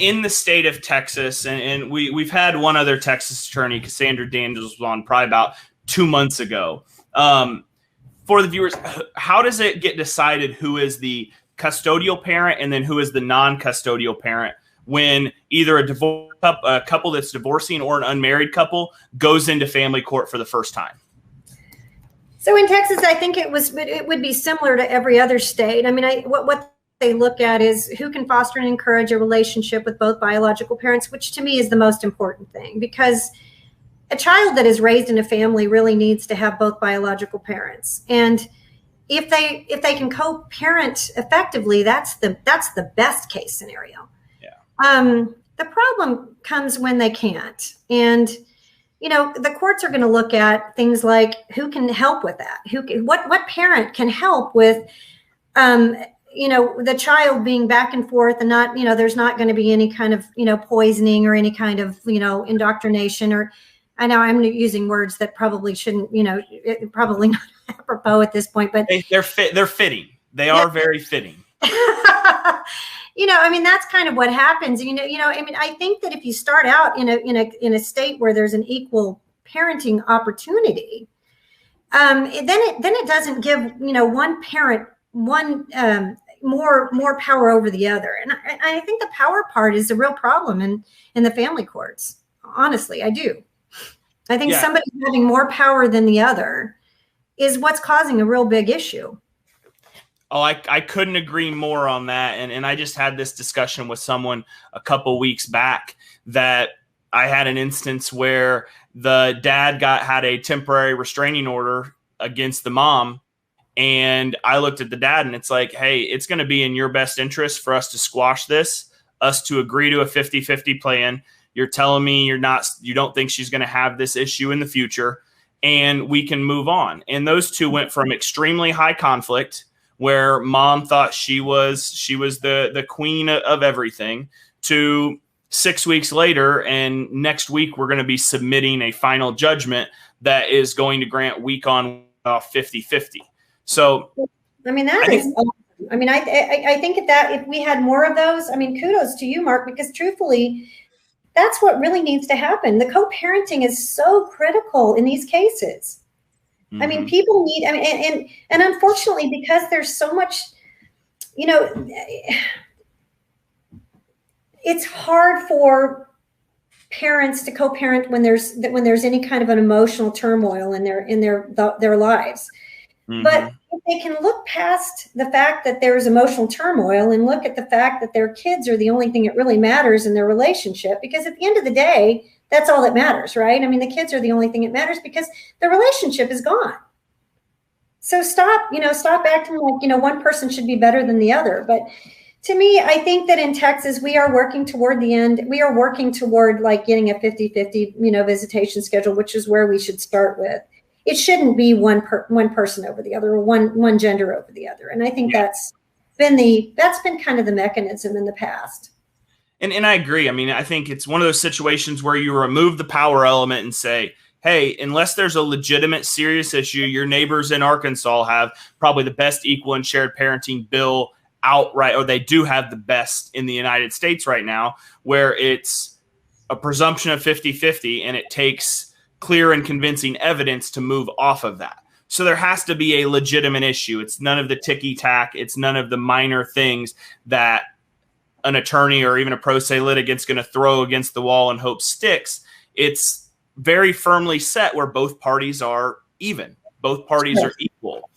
in the state of Texas, and we've had one other Texas attorney, Cassandra Daniels, was on probably about 2 months ago. For the viewers, how does it get decided who is the custodial parent and then who is the non-custodial parent when either a couple that's divorcing or an unmarried couple goes into family court for the first time? So in Texas, I think it would be similar to every other state. I mean, what they look at is who can foster and encourage a relationship with both biological parents, which to me is the most important thing, because a child that is raised in a family really needs to have both biological parents. And if they can co-parent effectively, that's the best case scenario. Yeah. The problem comes when they can't. And the courts are going to look at things like who can help with that. What parent can help with the child being back and forth and not, there's not going to be any kind of, poisoning or any kind of, indoctrination, or I know I'm using words that probably shouldn't, probably not apropos at this point, but they're fitting. They are very fitting. That's kind of what happens. I think that if you start out in a state where there's an equal parenting opportunity, then it doesn't give, one parent more power over the other. And I think the power part is a real problem in the family courts. Honestly, I do. I think somebody having more power than the other is what's causing a real big issue. Oh, I couldn't agree more on that. And I just had this discussion with someone a couple weeks back that I had an instance where the dad had a temporary restraining order against the mom. And I looked at the dad and it's like, hey, it's going to be in your best interest for us to squash this, us to agree to a 50-50 plan. You're telling me you don't think she's going to have this issue in the future, and we can move on. And those two went from extremely high conflict, where mom thought she was the queen of everything, to 6 weeks later, and next week we're going to be submitting a final judgment that is going to grant week on 50-50. So, I think that if we had more of those, kudos to you, Mark, because truthfully, that's what really needs to happen. The co-parenting is so critical in these cases. Mm-hmm. People need, and unfortunately, because there's so much, it's hard for parents to co-parent when there's any kind of an emotional turmoil in their lives. Mm-hmm. But if they can look past the fact that there's emotional turmoil and look at the fact that their kids are the only thing that really matters in their relationship, because at the end of the day, that's all that matters, right? The kids are the only thing that matters because the relationship is gone. So stop acting like, one person should be better than the other. But to me, I think that in Texas, we are working toward the end. We are working toward getting a 50-50, visitation schedule, which is where we should start with. It shouldn't be one person over the other, or one gender over the other. And I think that's been kind of the mechanism in the past. And I agree. I think it's one of those situations where you remove the power element and say, hey, unless there's a legitimate serious issue, your neighbors in Arkansas have probably the best equal and shared parenting bill outright, or they do have the best in the United States right now, where it's a presumption of 50-50 and it takes clear and convincing evidence to move off of that. So there has to be a legitimate issue. It's none of the ticky-tack. It's none of the minor things that an attorney or even a pro se litigant's going to throw against the wall and hope sticks. It's very firmly set where both parties are even. Both parties are equal.